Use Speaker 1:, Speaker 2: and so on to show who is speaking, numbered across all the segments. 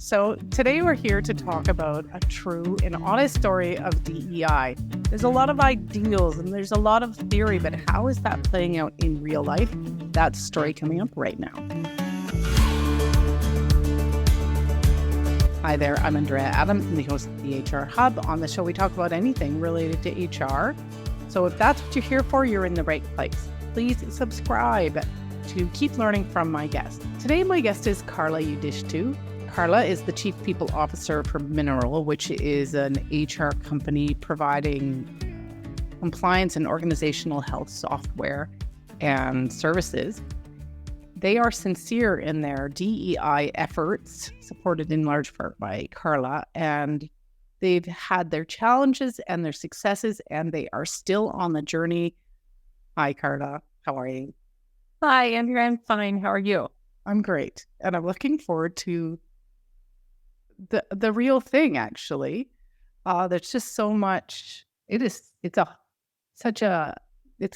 Speaker 1: So today we're here to talk about a true and honest story of DEI. There's a lot of ideals and there's a lot of theory, but how is that playing out in real life? That's the story coming up right now. Hi there, I'm Andrea Adams, I'm the host of the HR Hub. On the show, we talk about anything related to HR. So if that's what you're here for, you're in the right place. Please subscribe to keep learning from my guest. Today, my guest is Carla Yudhishthu. Carla is the Chief People Officer for Mineral, which is an HR company providing compliance and organizational health software and services. They are sincere in their DEI efforts, supported in large part by Carla, and they've had their challenges and their successes, and they are still on the journey. Hi, Carla. How are you?
Speaker 2: Hi, Andrea. I'm fine. How are you?
Speaker 1: I'm great. And I'm looking forward to the real thing, actually. There's just so much. It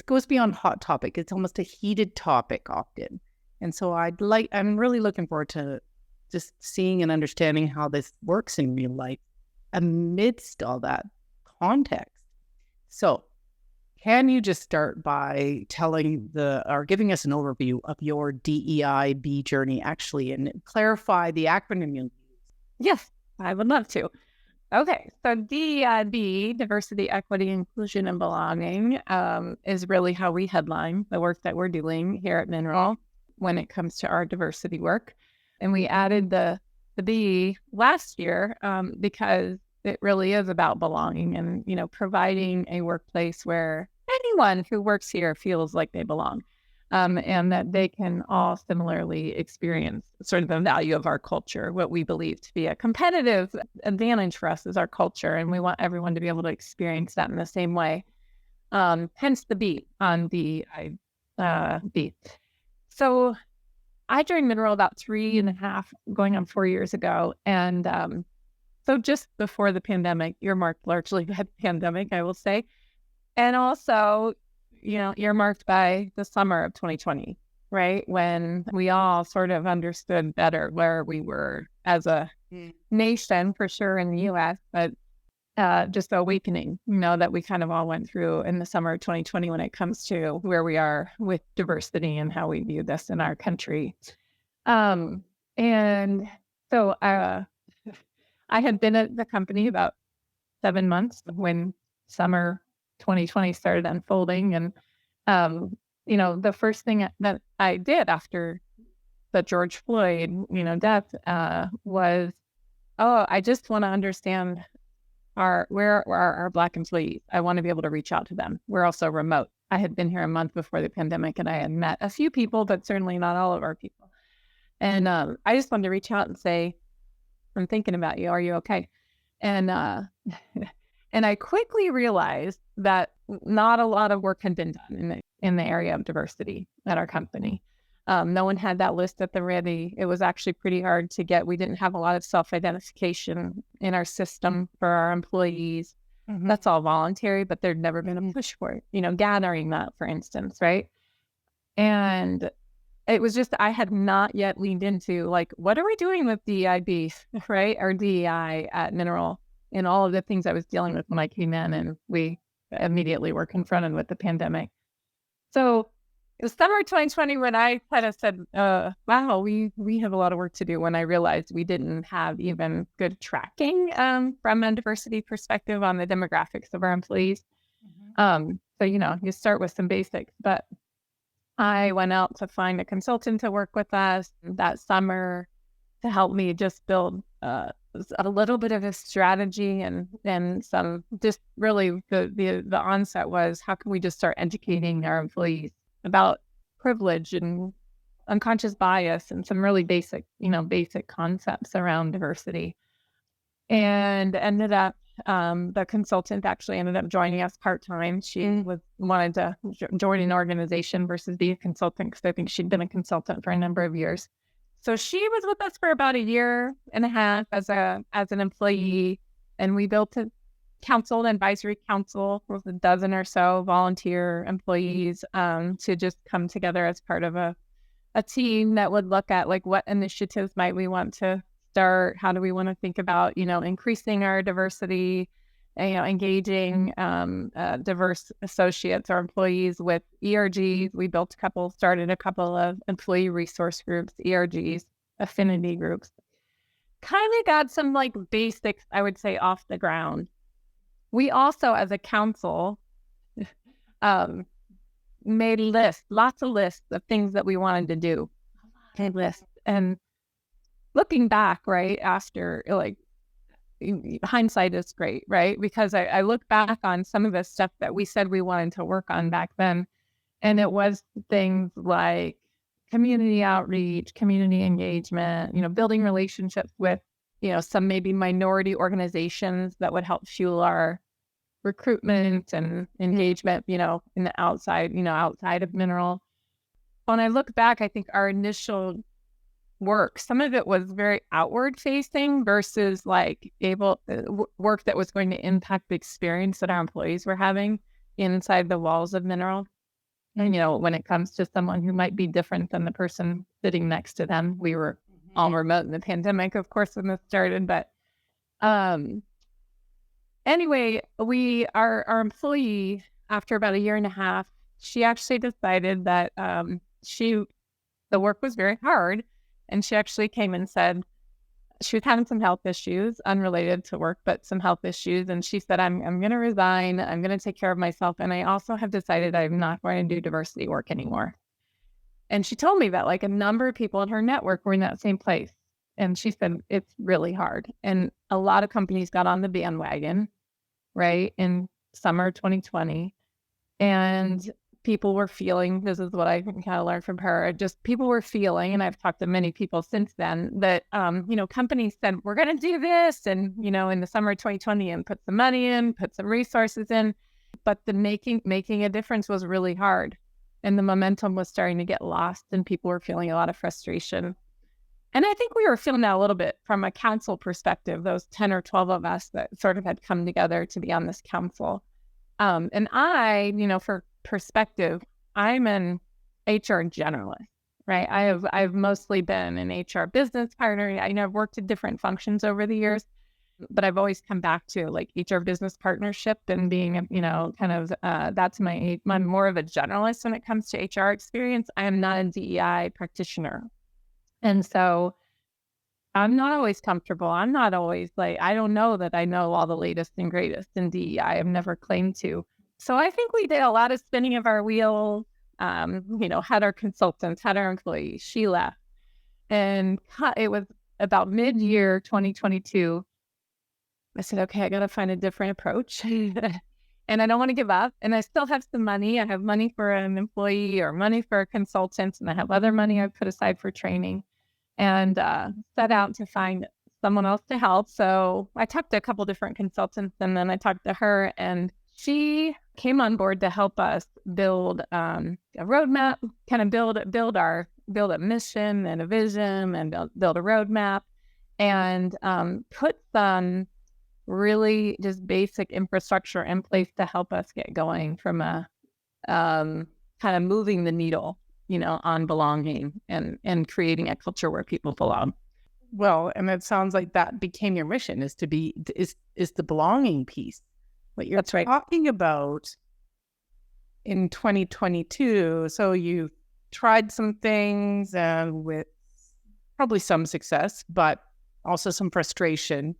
Speaker 1: goes beyond hot topic. It's almost a heated topic often. And so I'm really looking forward to just seeing and understanding how this works in real life amidst all that context. So can you just start by giving us an overview of your DEIB journey actually and clarify the acronym you use?
Speaker 2: Yes, I would love to. Okay, so DEIB, Diversity, Equity, Inclusion, and Belonging, is really how we headline the work that we're doing here at Mineral when it comes to our diversity work. And we added the B last year because it really is about belonging and, providing a workplace where anyone who works here feels like they belong. And that they can all similarly experience sort of the value of our culture. What we believe to be a competitive advantage for us is our culture, and we want everyone to be able to experience that in the same way. Hence the B on the B. So I joined Mineral about 3.5, going on 4 years ago, and so just before the pandemic, earmarked largely by the pandemic, I will say, and also earmarked by the summer of 2020, right? When we all sort of understood better where we were as a nation, for sure, in the U.S., but just the awakening, that we kind of all went through in the summer of 2020 when it comes to where we are with diversity and how we view this in our country. And so I had been at the company about 7 months when summer 2020 started unfolding. And, the first thing that I did after the George Floyd, death was, I just want to understand where are our Black employees. I want to be able to reach out to them. We're also remote. I had been here a month before the pandemic and I had met a few people, but certainly not all of our people. And I just wanted to reach out and say, I'm thinking about you. Are you okay? And and I quickly realized that not a lot of work had been done in the area of diversity at our company. No one had that list at the ready. It was actually pretty hard to get. We didn't have a lot of self-identification in our system for our employees. Mm-hmm. That's all voluntary, but there'd never been a push for it, gathering that, for instance, right? And it was just, I had not yet leaned into, what are we doing with DEIB, right? Or DEI at Mineral, and all of the things I was dealing with when I came in, and we immediately were confronted with the pandemic. So it was summer 2020 when I kind of said, wow, we have a lot of work to do, when I realized we didn't have even good tracking from a diversity perspective on the demographics of our employees. Mm-hmm. So, you start with some basics, but I went out to find a consultant to work with us that summer to help me just build a little bit of a strategy and some, just really the onset was, how can we just start educating our employees about privilege and unconscious bias and some really basic concepts around diversity. And ended up, the consultant actually ended up joining us part-time. She wanted to join an organization versus be a consultant, because I think she'd been a consultant for a number of years. So she was with us for about 1.5 years as an employee, and we built a advisory council with a dozen or so volunteer employees to just come together as part of a team that would look at what initiatives might we want to start? How do we want to think about, increasing our diversity, engaging diverse associates or employees with ERGs. We started a couple of employee resource groups, ERGs, affinity groups. Kind of got some like basics, I would say, off the ground. We also, as a council, made lots of lists of things that we wanted to do. And looking back, right, after, like, hindsight is great, right? Because I look back on some of the stuff that we said we wanted to work on back then, and it was things like community outreach, community engagement, building relationships with, some maybe minority organizations that would help fuel our recruitment and engagement, in the outside of Mineral. When I look back, I think our initial work, some of it was very outward facing versus like work that was going to impact the experience that our employees were having inside the walls of Mineral. And, when it comes to someone who might be different than the person sitting next to them, we were all remote in the pandemic, of course, when this started. But anyway, our employee, after about 1.5 years, she actually decided that the work was very hard. And she actually came and said she was having some health issues unrelated to work, but some health issues. And she said, I'm going to resign. I'm going to take care of myself. And I also have decided I'm not going to do diversity work anymore. And she told me that like a number of people in her network were in that same place. And she said, it's really hard. And a lot of companies got on the bandwagon, right, in summer 2020. And people were feeling, this is what I kind of learned from her, just people were feeling, and I've talked to many people since then, that, companies said, we're going to do this. And, in the summer of 2020, and put some money in, put some resources in. But the making a difference was really hard. And the momentum was starting to get lost, and people were feeling a lot of frustration. And I think we were feeling that a little bit from a council perspective, those 10 or 12 of us that sort of had come together to be on this council. And I, for perspective, I'm an HR generalist, right? I've mostly been an HR business partner. I've worked in different functions over the years, but I've always come back to like HR business partnership and being, that's I'm more of a generalist when it comes to HR experience. I am not a DEI practitioner. And so I'm not always comfortable. I'm not always I don't know that I know all the latest and greatest in DEI. I've never claimed to. So I think we did a lot of spinning of our wheels, had our consultants, had our employees. She left. And it was about mid-year 2022. I said, okay, I got to find a different approach. And I don't want to give up. And I still have some money. I have money for an employee or money for a consultant. And I have other money I've put aside for training. And set out to find someone else to help. So I talked to a couple different consultants, and then I talked to her, and she came on board to help us build a roadmap, kind of build a mission and a vision, and build a roadmap, and put some really just basic infrastructure in place to help us get going from a kind of moving the needle, on belonging and creating a culture where people belong.
Speaker 1: Well, and it sounds like that became your mission, is the belonging piece. What you're
Speaker 2: That's right.
Speaker 1: talking about in 2022. So you tried some things with probably some success, but also some frustration.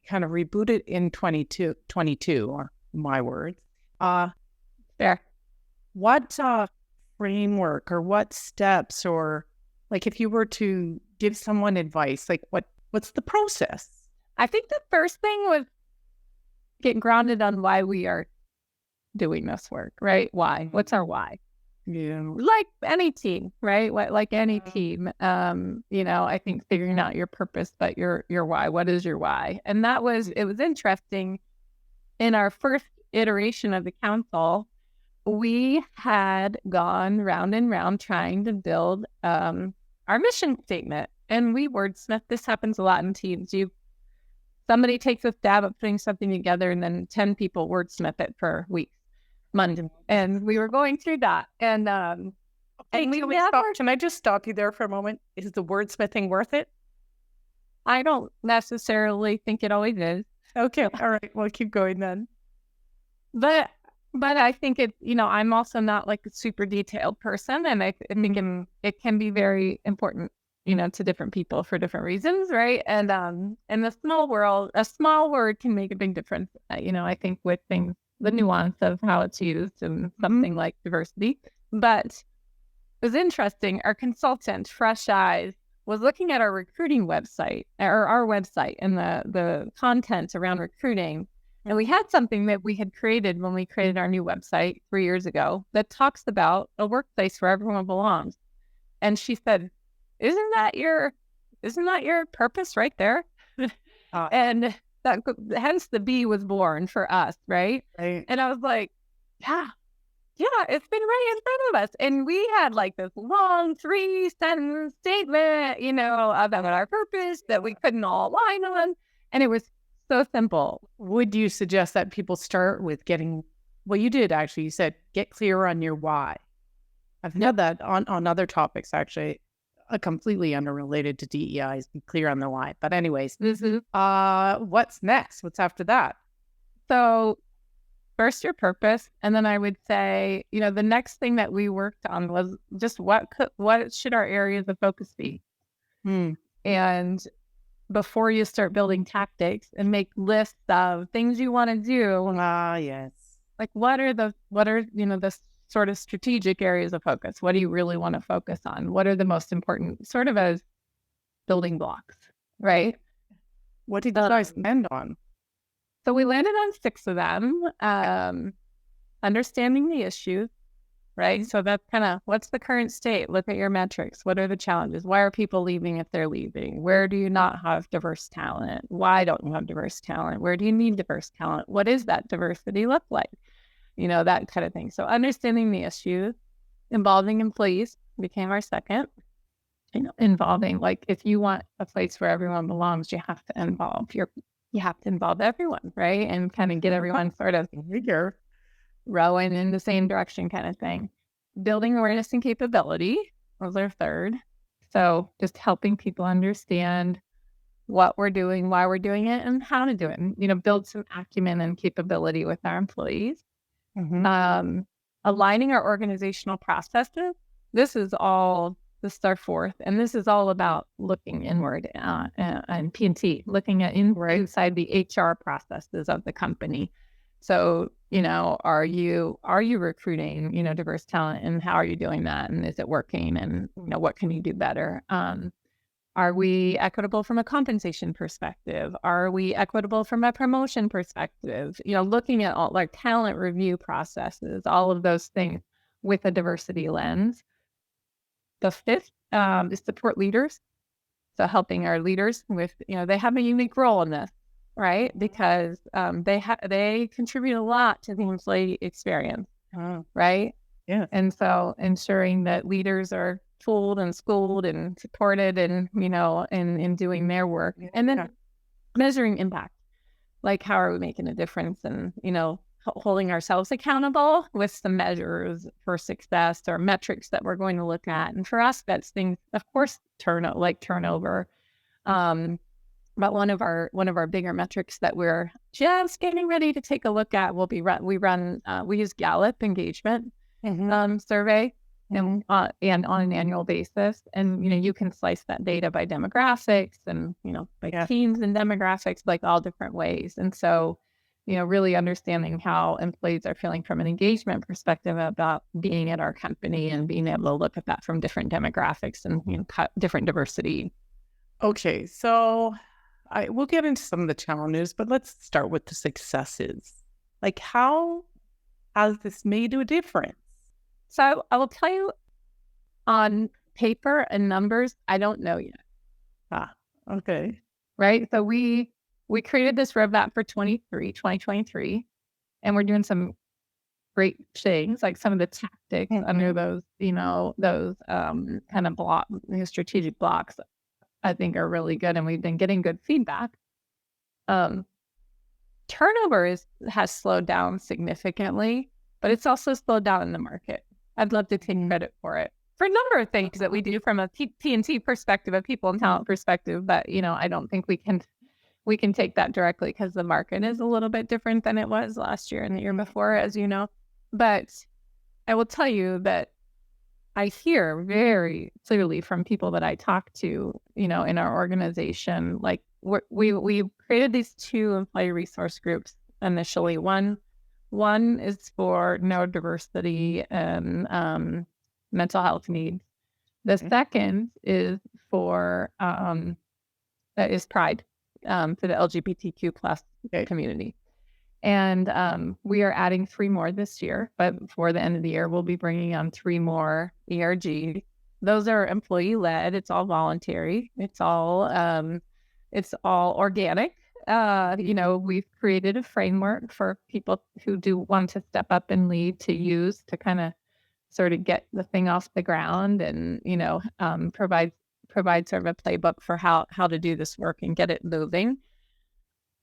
Speaker 1: Kind of rebooted in 22, or my words.
Speaker 2: Fair.
Speaker 1: What framework or what steps, or like if you were to give someone advice, like what's the process?
Speaker 2: I think the first thing was get grounded on why we are doing this work, right? Why? What's our why?
Speaker 1: Yeah.
Speaker 2: Like any team, right? Like any team, I think figuring out your purpose, but your why. What is your why? And it was interesting. In our first iteration of the council, we had gone round and round trying to build our mission statement, and we wordsmith. This happens a lot in teams. Somebody takes a stab at putting something together, and then 10 people wordsmith it for weeks, months. And we were going through that. And
Speaker 1: can I just stop you there for a moment? Is the wordsmithing worth it?
Speaker 2: I don't necessarily think it always is.
Speaker 1: Okay. All right. Well, keep going then.
Speaker 2: But I think it, I'm also not like a super detailed person, and I think it can be very important, to different people for different reasons, right? And in the small world, a small word can make a big difference. I think with things, the nuance of how it's used and something like diversity. But it was interesting. Our consultant, Fresh Eyes, was looking at our recruiting website, or our website, and the content around recruiting. And we had something that we had created when we created our new website 3 years ago that talks about a workplace where everyone belongs. And she said, isn't that your purpose right there? And that, hence the B was born for us, right?
Speaker 1: Right.
Speaker 2: And I was like, yeah, it's been right in front of us. And we had like this long 3-sentence statement, about our purpose that we couldn't all align on. And it was so simple.
Speaker 1: Would you suggest that people start with well, you did actually, you said, get clear on your why. I've had that on other topics, actually, completely unrelated to DEI, be clear on the why. But anyways, what's next? What's after that?
Speaker 2: So first your purpose. And then I would say, the next thing that we worked on was just what should our areas of focus be? And before you start building tactics and make lists of things you want to do.
Speaker 1: Yes.
Speaker 2: Like what are the sort of strategic areas of focus? What do you really want to focus on? What are the most important sort of as building blocks, right?
Speaker 1: What did you guys land on?
Speaker 2: So we landed on 6 of them. Understanding the issues, right? So that's kind of what's the current state? Look at your metrics. What are the challenges? Why are people leaving if they're leaving? Where do you not have diverse talent? Why don't you have diverse talent? Where do you need diverse talent? What does that diversity look like? That kind of thing. So understanding the issues, involving employees became our second. Involving, like, if you want a place where everyone belongs, you have to involve everyone, right? And kind of get everyone sort of rowing in the same direction kind of thing. Building awareness and capability was our third. So just helping people understand what we're doing, why we're doing it, and how to do it. And, build some acumen and capability with our employees. Aligning our organizational processes. This is our fourth. And this is all about looking inward and P&T, looking at inside the HR processes of the company. So, are you recruiting, diverse talent, and how are you doing that? And is it working? And, what can you do better? Are we equitable from a compensation perspective? Are we equitable from a promotion perspective? Looking at all like talent review processes, all of those things with a diversity lens. The fifth is support leaders. So helping our leaders with, they have a unique role in this, right? Because they contribute a lot to the employee experience, right?
Speaker 1: Yeah.
Speaker 2: And so ensuring that leaders are tooled and schooled and supported and, in doing their work. And then measuring impact. Like, how are we making a difference? And, holding ourselves accountable with some measures for success or metrics that we're going to look at. And for us, that's things, of course, turnover. But one of our bigger metrics that we're just getting ready to take a look at will be we use Gallup engagement survey and on an annual basis. And, you can slice that data by demographics and, by teams and demographics, like all different ways. And so, really understanding how employees are feeling from an engagement perspective about being at our company and being able to look at that from different demographics and, different diversity.
Speaker 1: Okay. So we'll get into some of the challenges, but let's start with the successes. Like, how has this made a difference?
Speaker 2: So I will tell you, on paper and numbers, I don't know yet.
Speaker 1: Okay.
Speaker 2: Right. So we created this roadmap for 2023, and we're doing some great things, like some of the tactics under those, kind of strategic blocks, I think are really good. And we've been getting good feedback. Turnover has slowed down significantly, but it's also slowed down in the market. I'd love to take credit for it. for a number of things that we do from a P&T perspective, a people and talent perspective. But, I don't think we can take that directly because the market is a little bit different than it was last year and the year before, as you know. But I will tell you that I hear very clearly from people that I talk to, in our organization, like we created these 2 employee resource groups initially. One is for neurodiversity and mental health needs. The second is for that is Pride for the LGBTQ plus community. And we are adding 3 more this year, but before the end of the year, we'll be bringing on 3 more ERG. Those are employee-led. It's all voluntary. It's all organic. We've created a framework for people who do want to step up and lead to use to kind of sort of get the thing off the ground and, provide sort of a playbook for how to do this work and get it moving.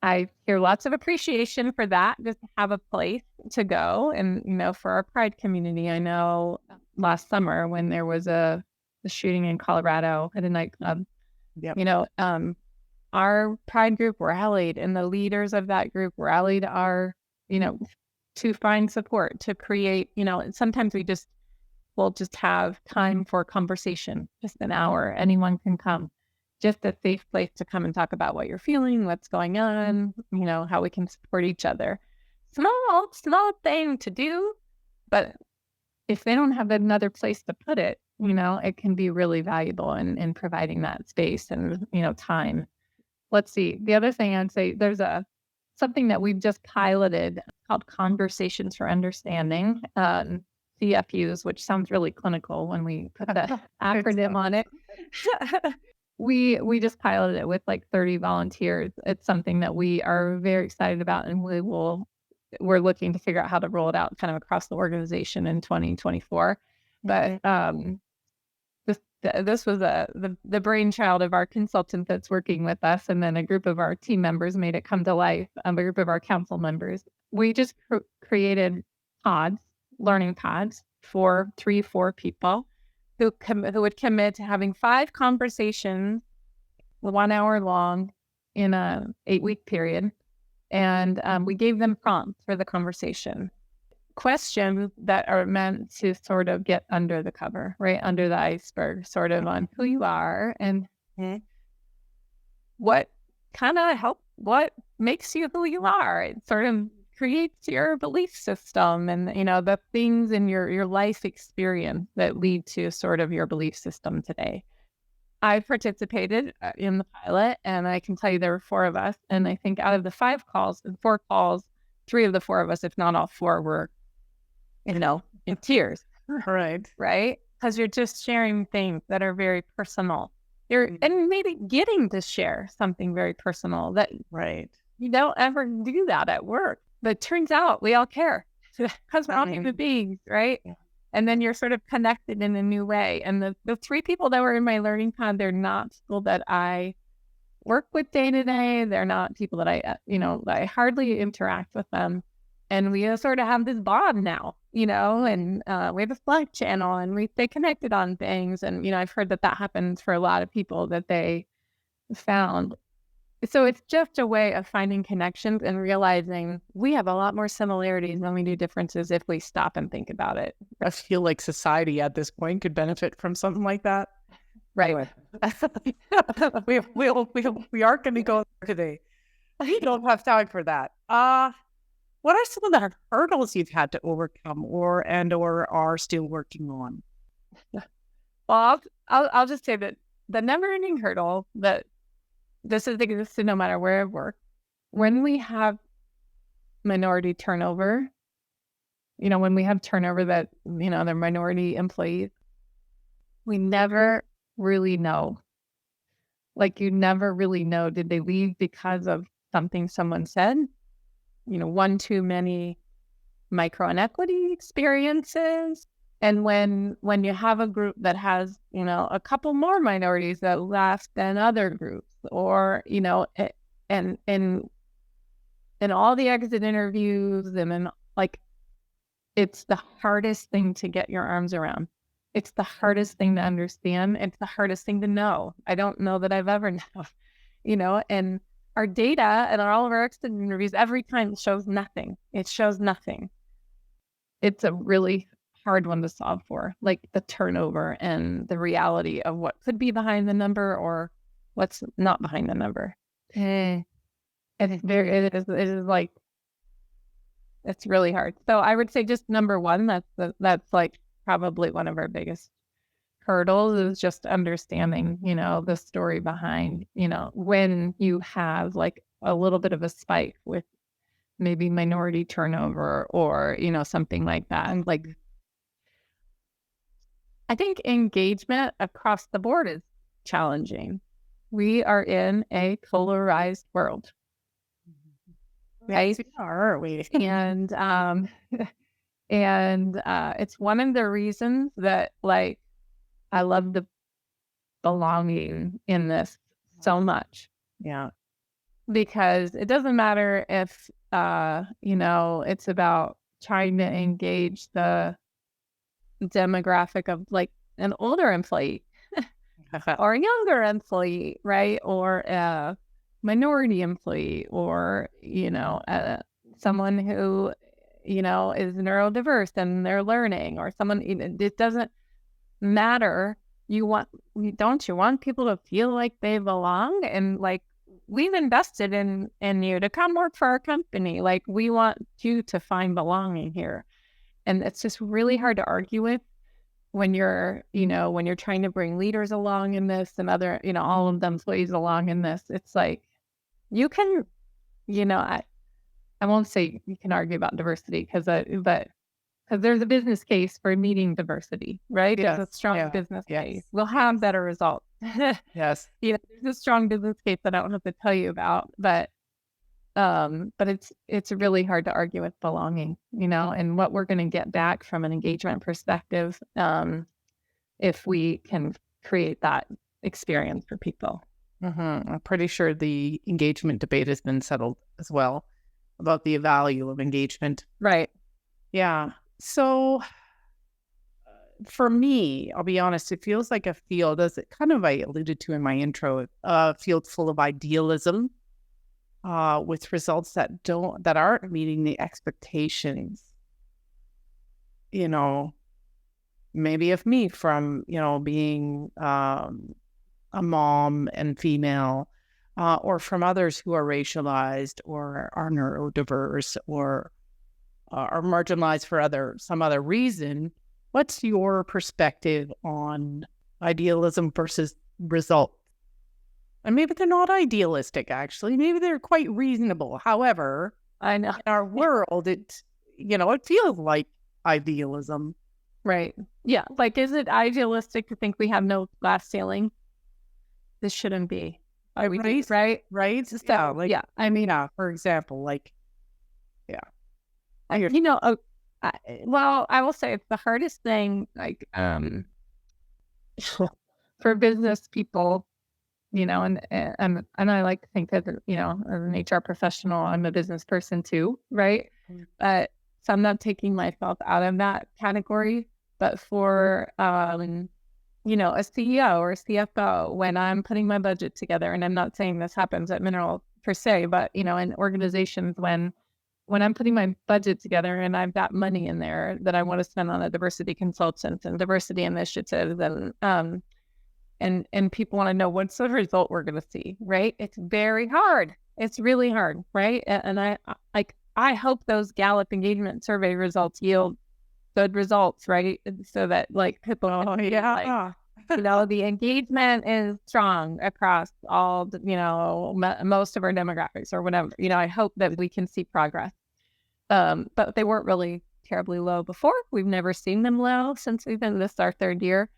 Speaker 2: I hear lots of appreciation for that, just to have a place to go. And, for our Pride community, I know last summer when there was a shooting in Colorado at a nightclub, our Pride group rallied and the leaders of that group rallied to find support, to create, sometimes we'll just have time for conversation, just an hour. Anyone can come. Just a safe place to come and talk about what you're feeling, what's going on, how we can support each other. Small thing to do, but if they don't have another place to put it, it can be really valuable in providing that space and, time. Let's see. The other thing I'd say, there's something that we've just piloted called Conversations for Understanding, CFUs, which sounds really clinical when we put the acronym on it. We just piloted it with like 30 volunteers. It's something that we are very excited about, and we're looking to figure out how to roll it out kind of across the organization in 2024. But this was the brainchild of our consultant that's working with us, and then a group of our team members made it come to life. A group of our council members. We just created learning pods for 3-4 people who would commit to having 5 conversations, 1 hour long, in a 8-week period. And we gave them prompts for the conversation. Questions that are meant to sort of get under the cover, right? Under the iceberg, sort of on who you are and what what makes you who you are. It sort of creates your belief system and, the things in your life experience that lead to sort of your belief system today. I participated in the pilot, and I can tell you there were 4 of us. And I think out of the 4 calls, 3 of the 4 of us, if not all 4, were, in tears.
Speaker 1: Right.
Speaker 2: Right? Because you're just sharing things that are very personal. And maybe getting to share something very personal that you don't ever do that at work. But it turns out we all care because we're all human beings, right? Yeah. And then you're sort of connected in a new way. And the 3 people that were in my learning pod, they're not people that I work with day to day. They're not people that I hardly interact with them. And we sort of have this bond now, and we have a Slack channel and we stay connected on things. And, I've heard that happens for a lot of people that they found. So it's just a way of finding connections and realizing we have a lot more similarities than we do differences if we stop and think about it.
Speaker 1: I feel like society at this point could benefit from something like that.
Speaker 2: Right.
Speaker 1: We are going to go there today. We don't have time for that. What are some of the hurdles you've had to overcome or are still working on?
Speaker 2: Well, I'll just say that the never-ending hurdle that this has existed no matter where I work. When we have minority turnover, when we have turnover that, they're minority employees, we never really know. Like, you never really know, did they leave because of something someone said? One too many micro inequity experiences. And when you have a group that has, a couple more minorities that left than other groups, or, and all the exit interviews, and then it's the hardest thing to get your arms around. It's the hardest thing to understand. It's the hardest thing to know. I don't know that I've ever known, and our data and all of our exit interviews every time shows nothing. It shows nothing. It's a really hard one to solve for, like the turnover and the reality of what could be behind the number or what's not behind the number. And it is like, it's really hard. So I would say just number one, that's like probably one of our biggest hurdles is just understanding, the story behind, when you have like a little bit of a spike with maybe minority turnover or, something like that. And like, I think engagement across the board is challenging. We are in a polarized world. Right?
Speaker 1: Yes, we are, aren't we?
Speaker 2: And it's one of the reasons that like I love the belonging in this so much.
Speaker 1: Yeah.
Speaker 2: Because it doesn't matter if it's about trying to engage the demographic of like an older employee or a younger employee, right? Or a minority employee or, someone who, is neurodiverse and they're learning or someone, it doesn't matter. Don't you want people to feel like they belong? And like, we've invested in you to come work for our company. Like, we want you to find belonging here. And it's just really hard to argue with when you're trying to bring leaders along in this and other, all of the employees along in this. It's like, you can, I won't say you can argue about diversity because there's a business case for meeting diversity, right?
Speaker 1: Yes.
Speaker 2: There's a strong
Speaker 1: Yeah.
Speaker 2: business
Speaker 1: Yes.
Speaker 2: case. We'll have better results.
Speaker 1: Yes.
Speaker 2: There's a strong business case that I don't have to tell you about, but it's really hard to argue with belonging, and what we're going to get back from an engagement perspective, if we can create that experience for people.
Speaker 1: I'm pretty sure the engagement debate has been settled as well about the value of engagement.
Speaker 2: Right.
Speaker 1: Yeah. So for me, I'll be honest, it feels like a field, as it kind of I alluded to in my intro, a field full of idealism, with results that aren't meeting the expectations, maybe of me from, being a mom and female, or from others who are racialized or are neurodiverse or are marginalized for some other reason. What's your perspective on idealism versus results? And maybe they're not idealistic, actually. Maybe they're quite reasonable. However,
Speaker 2: I know
Speaker 1: in our world, it feels like idealism.
Speaker 2: Right. Yeah. Like, is it idealistic to think we have no glass ceiling? This shouldn't be. Are we right?
Speaker 1: Right?
Speaker 2: So,
Speaker 1: Yeah. Like,
Speaker 2: yeah.
Speaker 1: I mean, for example, like, yeah.
Speaker 2: Well, I will say it's the hardest thing, like, for business people, and I like to think that, as an HR professional, I'm a business person too, right? But so I'm not taking myself out of that category. But for, a CEO or a CFO, when I'm putting my budget together, and I'm not saying this happens at Mineral per se, but, in organizations, when I'm putting my budget together and I've got money in there that I want to spend on a diversity consultant and diversity initiatives and people want to know what's the result we're going to see, right? It's very hard. It's really hard, right? And I hope those Gallup engagement survey results yield good results, right? So that like people, the engagement is strong across all, most of our demographics or whatever. I hope that we can see progress. But they weren't really terribly low before. We've never seen them low since we've been this our third year.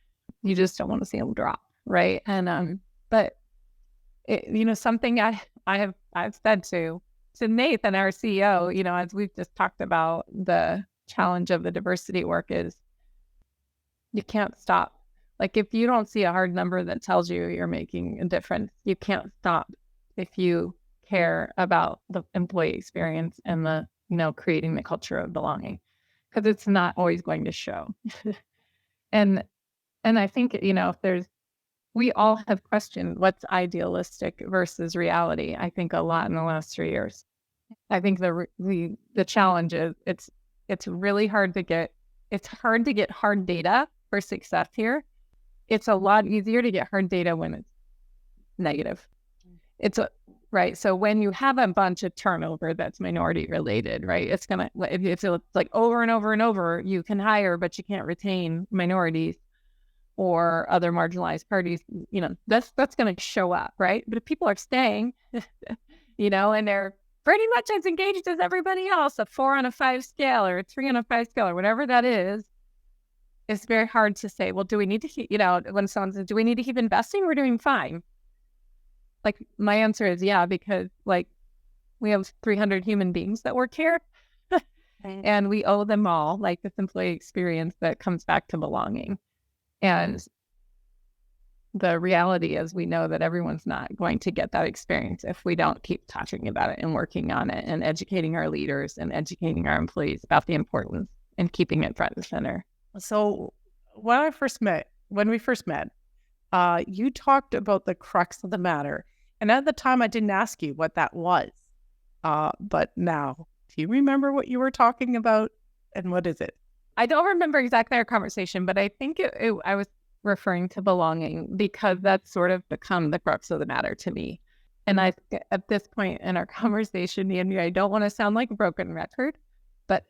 Speaker 2: You just don't want to see them drop, right? And but something I've said to Nathan, our CEO, as we've just talked about, the challenge of the diversity work is you can't stop. Like, if you don't see a hard number that tells you you're making a difference, you can't stop if you care about the employee experience and the, creating the culture of belonging, because it's not always going to show. And And I think, we all have questioned what's idealistic versus reality. I think a lot in the last 3 years. I think the challenge is it's really hard to get hard data for success here. It's a lot easier to get hard data when it's negative. Right. So when you have a bunch of turnover that's minority related, right, it's gonna, if it's like over and over and over, you can hire, but you can't retain minorities or other marginalized parties, that's going to show up, right? But if people are staying, and they're pretty much as engaged as everybody else, a 4 on a 5 scale or a 3 on a 5 scale or whatever that is, it's very hard to say, well, do we need to keep, when someone says, do we need to keep investing? We're doing fine. Like, my answer is yeah, because like we have 300 human beings that work here and we owe them all like this employee experience that comes back to belonging. And the reality is we know that everyone's not going to get that experience if we don't keep talking about it and working on it and educating our leaders and educating our employees about the importance and keeping it front and center.
Speaker 1: So when we first met, you talked about the crux of the matter. And at the time, I didn't ask you what that was. But now, do you remember what you were talking about and what is it?
Speaker 2: I don't remember exactly our conversation, but I think I was referring to belonging because that's sort of become the crux of the matter to me. And at this point in our conversation, I don't want to sound like a broken record, but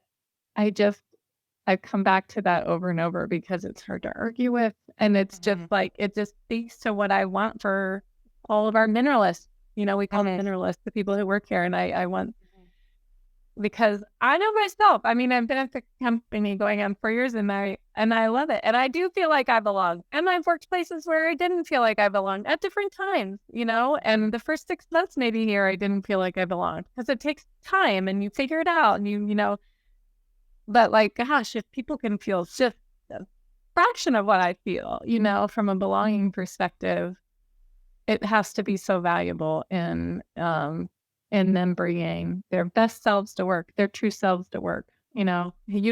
Speaker 2: I come back to that over and over because it's hard to argue with. And it's just like, it just speaks to what I want for all of our mineralists. We call them mineralists, the people who work here. And I want, because I know myself. I mean, I've been at the company going on 4 years and I love it. And I do feel like I belong. And I've worked places where I didn't feel like I belonged at different times, and the first 6 months maybe here, I didn't feel like I belonged because it takes time and you figure it out and but like, gosh, if people can feel just a fraction of what I feel, from a belonging perspective, it has to be so valuable in them bringing their best selves to work, their true selves to work. You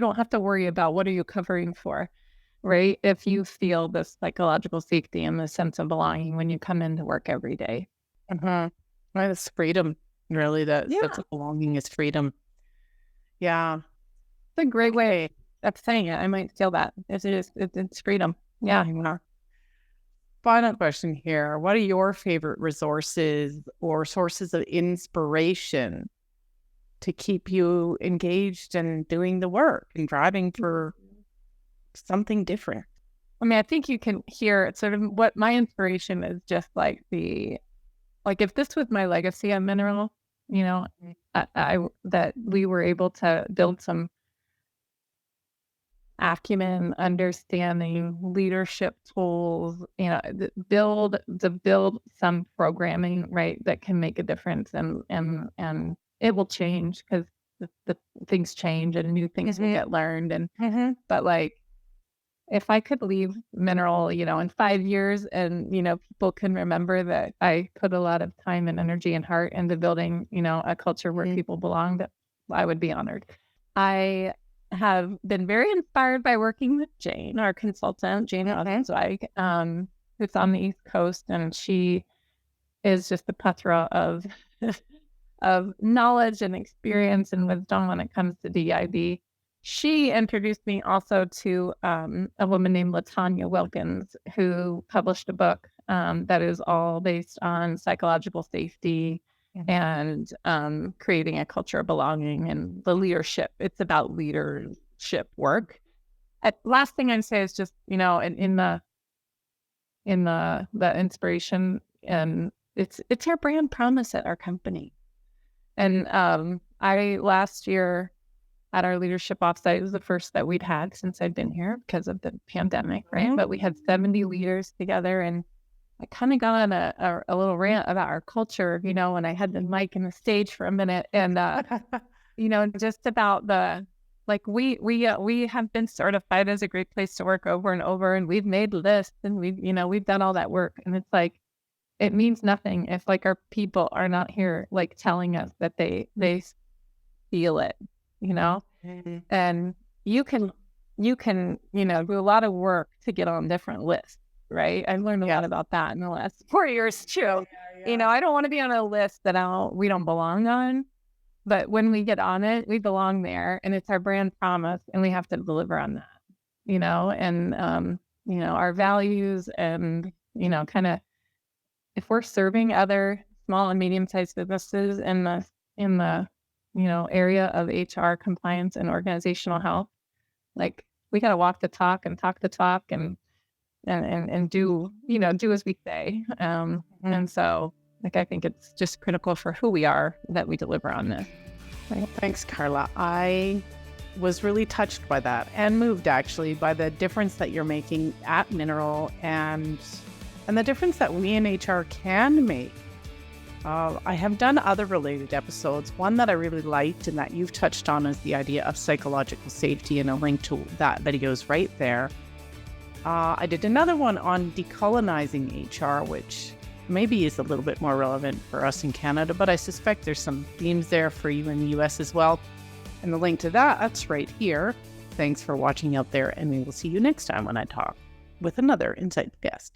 Speaker 2: don't have to worry about what are you covering for, right? If you feel this psychological safety and the sense of belonging when you come into work every day.
Speaker 1: Right, it's freedom. Really, the sense of belonging is freedom. Yeah.
Speaker 2: It's a great way of saying it. I might steal that. It's freedom. Yeah.
Speaker 1: Final question here. What are your favorite resources or sources of inspiration to keep you engaged and doing the work and driving for something different?
Speaker 2: I mean, I think you can hear sort of what my inspiration is, just like if this was my legacy at Mineral, that we were able to build some acumen, understanding, leadership tools, build some programming, right, that can make a difference, and it will change because the things change and new things will get learned, and but like, if I could leave Mineral, in 5 years, and people can remember that I put a lot of time and energy and heart into building, a culture where people belong, I would be honored. I have been very inspired by working with Jane, our consultant, Jane Rosenzweig, who's on the East Coast, and she is just a plethora of knowledge and experience and wisdom when it comes to DEIB. She introduced me also to a woman named LaTanya Wilkins, who published a book that is all based on psychological safety and creating a culture of belonging and the leadership. It's about leadership work. Last thing I'd say is just, in the inspiration, and it's our brand promise at our company. And I last year at our leadership offsite, it was the first that we'd had since I'd been here because of the pandemic, right? But we had 70 leaders together, and I kind of got on a little rant about our culture, and I had the mic and the stage for a minute, and just about we have been certified as a great place to work over and over, and we've made lists, and we've done all that work, and it's like, it means nothing if our people are not here telling us that they feel it, and you can you can, do a lot of work to get on different lists, right? I've learned a lot about that in the last 4 years too. I don't want to be on a list that we don't belong on. But when we get on it, we belong there, and it's our brand promise, and we have to deliver on that, and, our values and, kind of, if we're serving other small and medium-sized businesses in the area of HR compliance and organizational health, like, we got to walk the talk and talk the talk and do, do as we say. And so, I think it's just critical for who we are that we deliver on this.
Speaker 1: Well, thanks, Carla. I was really touched by that and moved actually by the difference that you're making at Mineral and the difference that we in HR can make. I have done other related episodes. One that I really liked and that you've touched on is the idea of psychological safety, and a link to that video is right there. I did another one on decolonizing HR, which maybe is a little bit more relevant for us in Canada, but I suspect there's some themes there for you in the US as well. And the link to that's right here. Thanks for watching out there, and we will see you next time when I talk with another insightful guest.